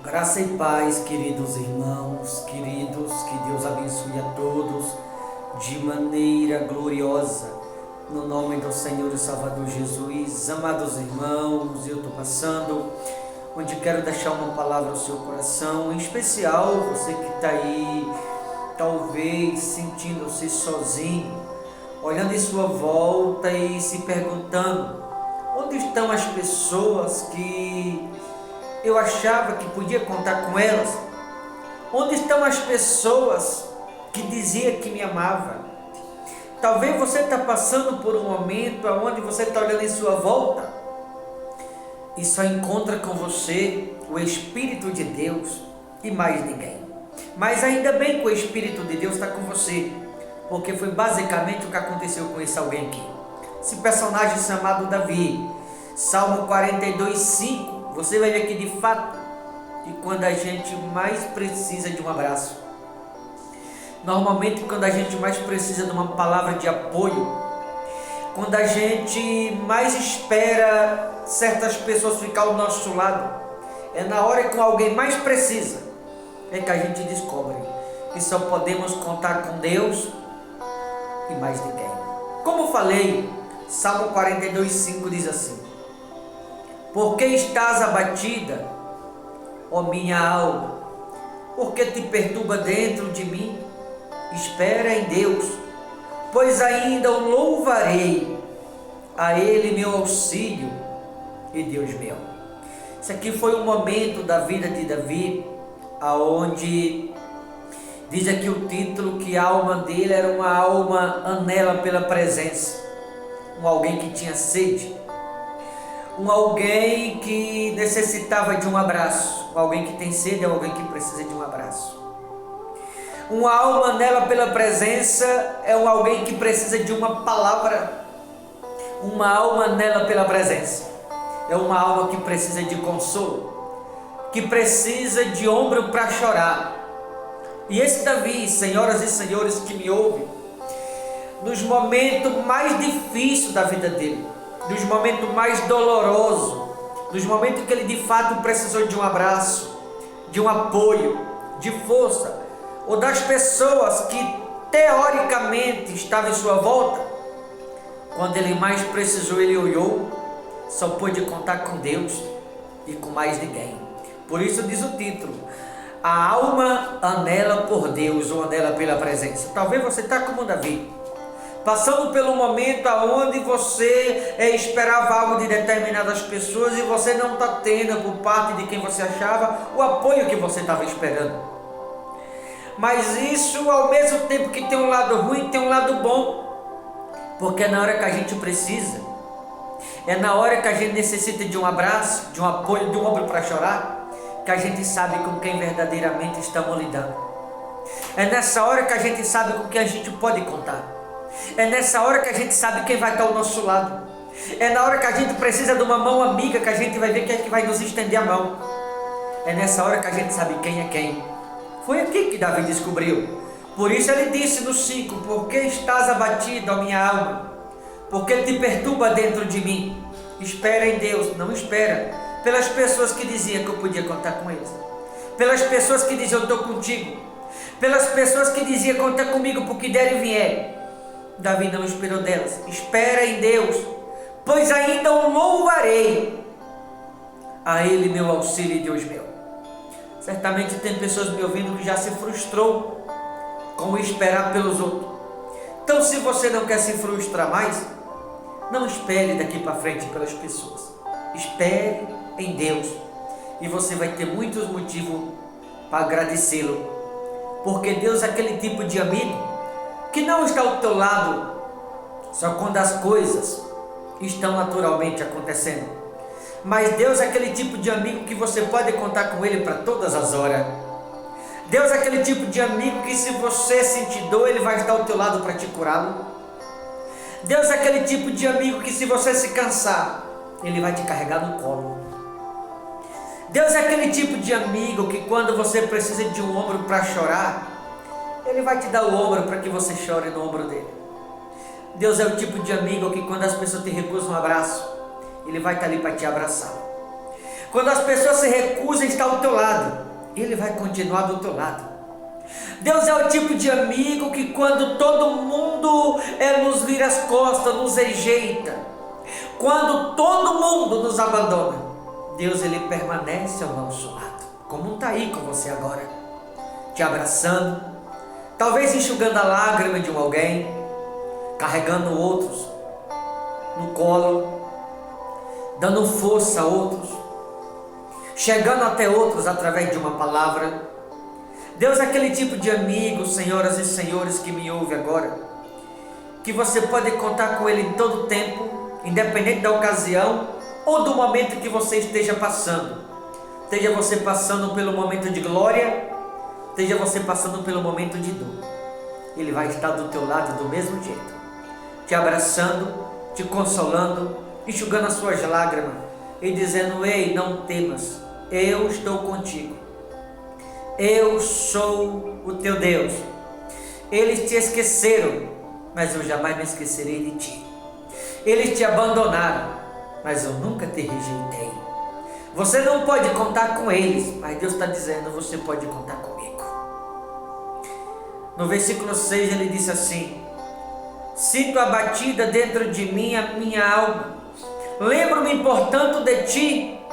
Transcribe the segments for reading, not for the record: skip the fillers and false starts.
Graça e paz, queridos irmãos, queridos, que Deus abençoe a todos de maneira gloriosa, no nome do Senhor e Salvador Jesus. Amados irmãos, eu estou passando, onde quero deixar uma palavra ao seu coração, em especial você que está aí, talvez sentindo-se sozinho, olhando em sua volta e se perguntando: onde estão as pessoas que eu achava que podia contar com elas? Onde estão as pessoas que diziam que me amavam? Talvez você está passando por um momento onde você está olhando em sua volta e só encontra com você o Espírito de Deus e mais ninguém. Mas ainda bem que o Espírito de Deus está com você, porque foi basicamente o que aconteceu com esse alguém aqui. Esse personagem chamado Davi, Salmo 42:5. Você vai ver que de fato, e quando a gente mais precisa de um abraço, normalmente quando a gente mais precisa de uma palavra de apoio, quando a gente mais espera certas pessoas ficar ao nosso lado, é na hora que alguém mais precisa, é que a gente descobre que só podemos contar com Deus e mais ninguém. Como falei, Salmo 42:5 diz assim: por que estás abatida, ó minha alma? Por que te perturba dentro de mim? Espera em Deus, pois ainda o louvarei, a Ele meu auxílio e Deus meu. Isso aqui foi um momento da vida de Davi, aonde diz aqui o título que a alma dele era uma alma anela pela presença, um alguém que tinha sede, um alguém que necessitava de um abraço. Alguém que tem sede é alguém que precisa de um abraço. Uma alma nela pela presença é um alguém que precisa de uma palavra. Uma alma nela pela presença é uma alma que precisa de consolo, que precisa de ombro para chorar. E esse Davi, senhoras e senhores que me ouvem, nos momentos mais difíceis da vida dele, nos momentos mais dolorosos, nos momentos que ele de fato precisou de um abraço, de um apoio, de força, ou das pessoas que teoricamente estavam em sua volta, quando ele mais precisou, ele olhou, só pôde contar com Deus e com mais ninguém. Por isso diz o título: a alma anela por Deus, ou anela pela presença. Talvez você está como Davi, passando pelo momento onde você esperava algo de determinadas pessoas e você não está tendo por parte de quem você achava o apoio que você estava esperando. Mas isso, ao mesmo tempo que tem um lado ruim, tem um lado bom, porque é na hora que a gente precisa, é na hora que a gente necessita de um abraço, de um apoio, de um ombro para chorar, que a gente sabe com quem verdadeiramente estamos lidando. É nessa hora que a gente sabe com quem a gente pode contar. É nessa hora que a gente sabe quem vai estar ao nosso lado. É na hora que a gente precisa de uma mão amiga que a gente vai ver quem é que vai nos estender a mão. É nessa hora que a gente sabe quem é quem. Foi aqui que Davi descobriu. Por isso ele disse no 5: por que estás abatido, ó minha alma? Por que te perturba dentro de mim? Espera em Deus. Não espera pelas pessoas que diziam que eu podia contar com eles, pelas pessoas que diziam: eu estou contigo, pelas pessoas que diziam: conta comigo porque der e vier. Davi não esperou delas. Espera em Deus, pois ainda o louvarei, a Ele meu auxílio e Deus meu. Certamente tem pessoas me ouvindo que já se frustrou com esperar pelos outros. Então, se você não quer se frustrar mais, não espere daqui para frente pelas pessoas. Espere em Deus e você vai ter muitos motivos para agradecê-lo, porque Deus é aquele tipo de amigo que não está ao teu lado só quando as coisas estão naturalmente acontecendo, mas Deus é aquele tipo de amigo que você pode contar com Ele para todas as horas. Deus é aquele tipo de amigo que, se você sentir dor, Ele vai estar ao teu lado para te curá-lo. Deus é aquele tipo de amigo que, se você se cansar, Ele vai te carregar no colo. Deus é aquele tipo de amigo que, quando você precisa de um ombro para chorar, Ele vai te dar o ombro para que você chore no ombro dele. Deus é o tipo de amigo que, quando as pessoas te recusam um abraço, Ele vai estar ali para te abraçar. Quando as pessoas se recusam está ao teu lado, Ele vai continuar do teu lado. Deus é o tipo de amigo que quando todo mundo nos vira as costas, nos rejeita, quando todo mundo nos abandona, Deus ele permanece ao nosso lado, como está aí com você agora, te abraçando, talvez enxugando a lágrima de alguém, carregando outros no colo, dando força a outros, chegando até outros através de uma palavra. Deus é aquele tipo de amigo, senhoras e senhores que me ouvem agora, que você pode contar com Ele em todo tempo, independente da ocasião ou do momento que você esteja passando. Esteja você passando pelo momento de glória, esteja você passando pelo momento de dor. Ele vai estar do teu lado do mesmo jeito, te abraçando, te consolando, enxugando as suas lágrimas e dizendo: ei, não temas, eu estou contigo. Eu sou o teu Deus. Eles te esqueceram, mas eu jamais me esquecerei de ti. Eles te abandonaram, mas eu nunca te rejeitei. Você não pode contar com eles, mas Deus está dizendo: você pode contar comigo. No versículo 6 ele disse assim: sinto abatida dentro de mim a minha alma. Lembro-me, portanto, de ti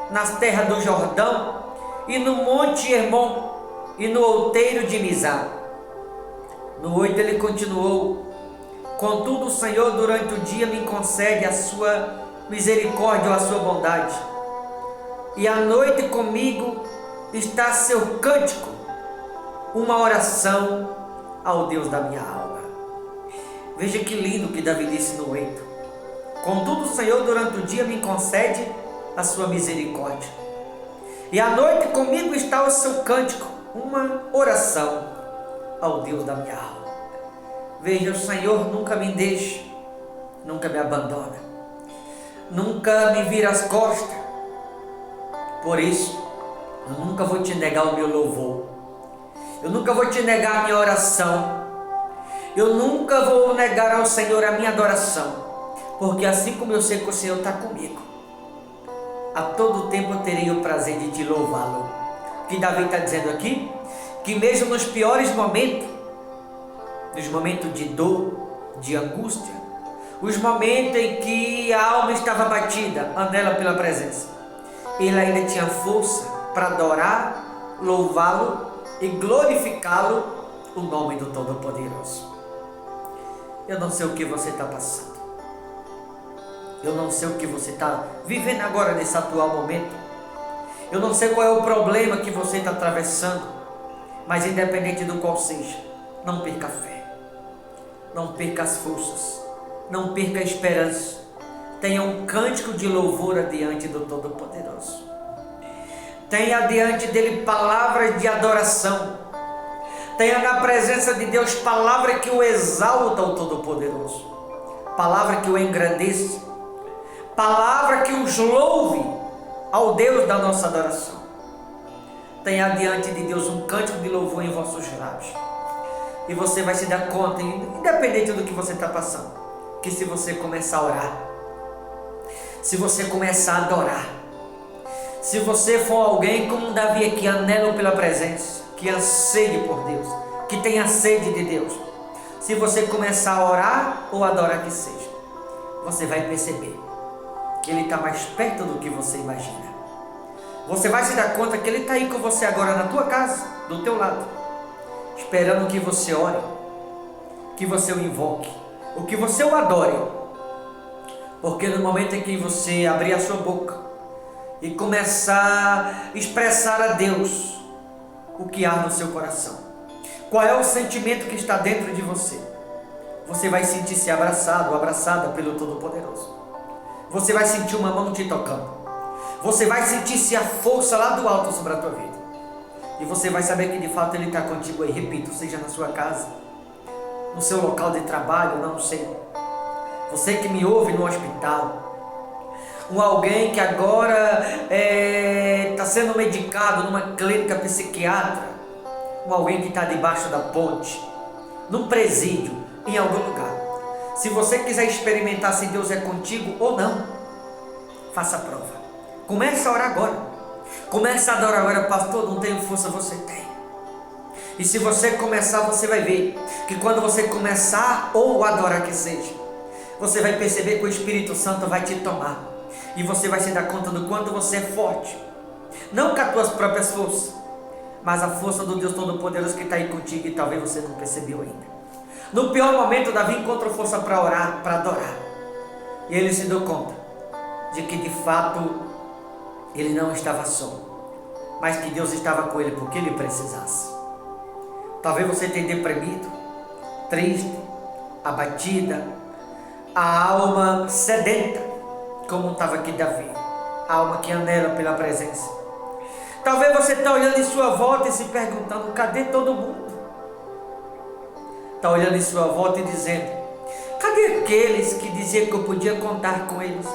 nas terras do Jordão, e no monte Hermon, e no outeiro de Mizar. No 8 ele continuou: contudo o Senhor durante o dia me concede a sua misericórdia ou a sua bondade, e à noite comigo está seu cântico, uma oração ao Deus da minha alma. Veja que lindo que Davi disse no 8: contudo o Senhor durante o dia me concede a sua misericórdia, e à noite comigo está o seu cântico, uma oração ao Deus da minha alma. Veja, o Senhor nunca me deixa, nunca me abandona, nunca me vira as costas. Por isso, eu nunca vou te negar o meu louvor, eu nunca vou te negar a minha oração, eu nunca vou negar ao Senhor a minha adoração, porque assim como eu sei que o Senhor está comigo, a todo tempo eu terei o prazer de te louvá-lo. O que Davi está dizendo aqui? Que mesmo nos piores momentos, nos momentos de dor, de angústia, os momentos em que a alma estava abatida, anela pela presença, ele ainda tinha força para adorar, louvá-lo e glorificá-lo, o nome do Todo-Poderoso. Eu não sei o que você está passando, eu não sei o que você está vivendo agora nesse atual momento, eu não sei qual é o problema que você está atravessando, mas independente do qual seja, não perca a fé, não perca as forças, não perca a esperança. Tenha um cântico de louvor adiante do Todo-Poderoso, tenha diante dele palavras de adoração, tenha na presença de Deus palavra que o exalta ao Todo-Poderoso, palavra que o engrandeça, palavra que os louve ao Deus da nossa adoração. Tenha diante de Deus um cântico de louvor em vossos lábios, e você vai se dar conta, independente do que você está passando, que se você começar a orar, se você começar a adorar, se você for alguém como Davi aqui, anelo pela presença, que anseie por Deus, que tenha sede de Deus, se você começar a orar ou adorar que seja, você vai perceber que Ele está mais perto do que você imagina. Você vai se dar conta que Ele está aí com você agora na tua casa, do teu lado, esperando que você ore, que você o invoque, ou que você o adore, porque no momento em que você abrir a sua boca e começar a expressar a Deus o que há no seu coração, qual é o sentimento que está dentro de você, você vai sentir-se abraçado, abraçada pelo Todo-Poderoso. Você vai sentir uma mão te tocando, você vai sentir-se a força lá do alto sobre a tua vida, e você vai saber que de fato Ele está contigo aí, repito, seja na sua casa, no seu local de trabalho, não sei, você que me ouve no hospital, alguém que agora está sendo medicado numa clínica psiquiátrica, alguém que está debaixo da ponte, num presídio, em algum lugar. Se você quiser experimentar se Deus é contigo ou não, faça a prova. Comece a orar agora. Começa a adorar agora, pastor, não tenho força, você tem. E se você começar, você vai ver que quando você começar ou adorar que seja, você vai perceber que o Espírito Santo vai te tomar. E você vai se dar conta do quanto você é forte. Não com as tuas próprias forças, mas a força do Deus Todo-Poderoso que está aí contigo e talvez você não percebeu ainda. No pior momento, Davi encontrou força para orar, para adorar. E ele se deu conta de que de fato ele não estava só, mas que Deus estava com ele porque ele precisasse. Talvez você tenha deprimido, triste, abatida, a alma sedenta, como estava aqui Davi, a alma que anela pela presença. Talvez você está olhando em sua volta e se perguntando, cadê todo mundo? Está olhando em sua volta e dizendo, cadê aqueles que diziam que eu podia contar com eles?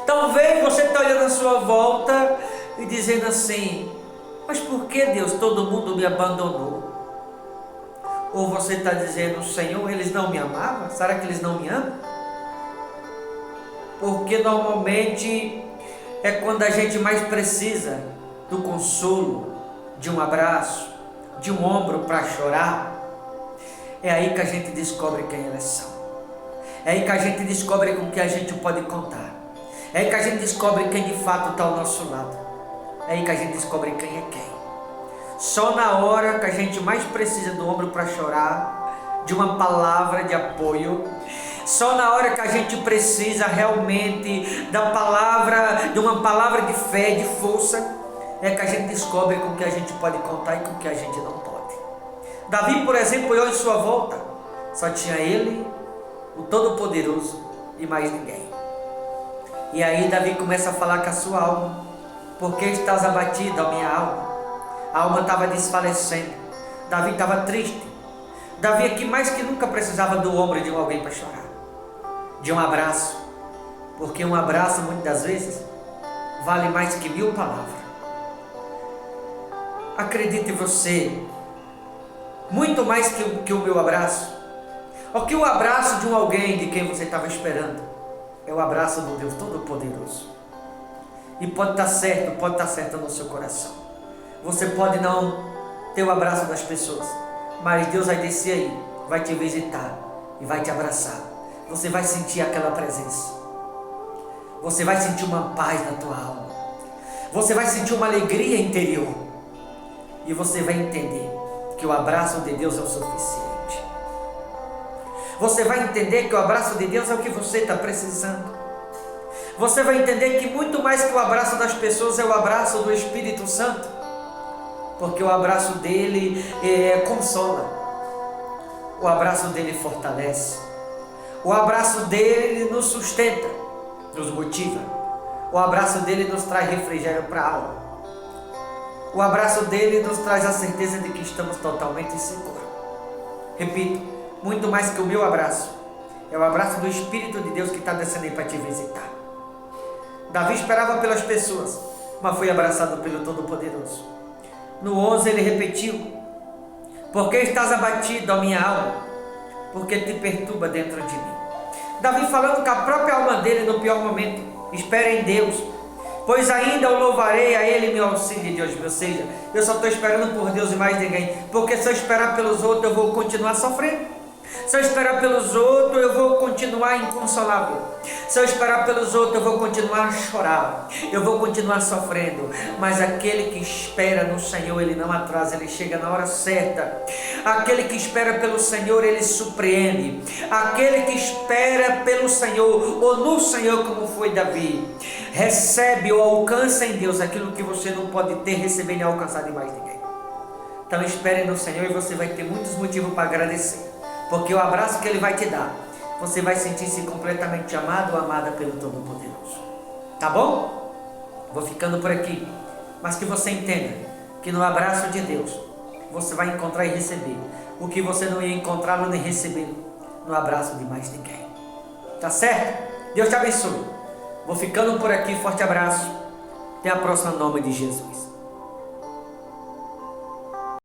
Talvez você está olhando à sua volta e dizendo assim, mas por que Deus, todo mundo me abandonou? Ou você está dizendo, Senhor, eles não me amavam? Será que eles não me amam? Porque normalmente é quando a gente mais precisa do consolo, de um abraço, de um ombro para chorar. É aí que a gente descobre quem elas são. É aí que a gente descobre com quem a gente pode contar. É aí que a gente descobre quem de fato está ao nosso lado. É aí que a gente descobre quem é quem. Só na hora que a gente mais precisa do ombro para chorar, de uma palavra de apoio, só na hora que a gente precisa realmente da palavra, de uma palavra de fé, de força, é que a gente descobre com que a gente pode contar e com que a gente não pode. Davi, por exemplo, olhou em sua volta, só tinha ele, o Todo-Poderoso e mais ninguém. E aí Davi começa a falar com a sua alma, por que estás abatido, a minha alma? A alma estava desfalecendo, Davi estava triste. Davi aqui mais que nunca precisava do ombro de alguém para chorar, de um abraço, porque um abraço muitas das vezes vale mais que 1000 palavras. Acredite você, muito mais que o meu abraço, ou que o abraço de alguém de quem você estava esperando, é o abraço do Deus Todo-Poderoso. E pode estar certo no seu coração. Você pode não ter o abraço das pessoas, mas Deus vai descer aí, vai te visitar e vai te abraçar. Você vai sentir aquela presença. Você vai sentir uma paz na tua alma. Você vai sentir uma alegria interior. E você vai entender que o abraço de Deus é o suficiente. Você vai entender que o abraço de Deus é o que você está precisando. Você vai entender que muito mais que o abraço das pessoas é o abraço do Espírito Santo. Porque o abraço dele consola. O abraço dele fortalece. O abraço dele nos sustenta, nos motiva. O abraço dele nos traz refrigério para a alma. O abraço dele nos traz a certeza de que estamos totalmente seguros. Repito, muito mais que o meu abraço, é o abraço do Espírito de Deus que está descendo aí para te visitar. Davi esperava pelas pessoas, mas foi abraçado pelo Todo-Poderoso. No 11 ele repetiu, por que estás abatido, a minha alma? Porque te perturba dentro de mim. Davi falando com a própria alma dele no pior momento, espera em Deus, pois ainda eu louvarei a Ele meu auxílio, Deus. Ou seja, eu só estou esperando por Deus e mais ninguém, porque se eu esperar pelos outros eu vou continuar sofrendo. Se eu esperar pelos outros, eu vou continuar inconsolável. Se eu esperar pelos outros, eu vou continuar a chorar. Eu vou continuar sofrendo. Mas aquele que espera no Senhor, ele não atrasa, ele chega na hora certa. Aquele que espera pelo Senhor, ele surpreende. Aquele que espera pelo Senhor, ou no Senhor, como foi Davi, recebe ou alcança em Deus aquilo que você não pode ter, receber nem alcançar de mais ninguém. Então espere no Senhor e você vai ter muitos motivos para agradecer. Porque o abraço que Ele vai te dar, você vai sentir-se completamente amado ou amada pelo Todo-Poderoso. Tá bom? Vou ficando por aqui. Mas que você entenda que no abraço de Deus, você vai encontrar e receber o que você não ia encontrar nem receber no abraço de mais ninguém. Tá certo? Deus te abençoe. Vou ficando por aqui. Forte abraço. Até a próxima, em nome de Jesus.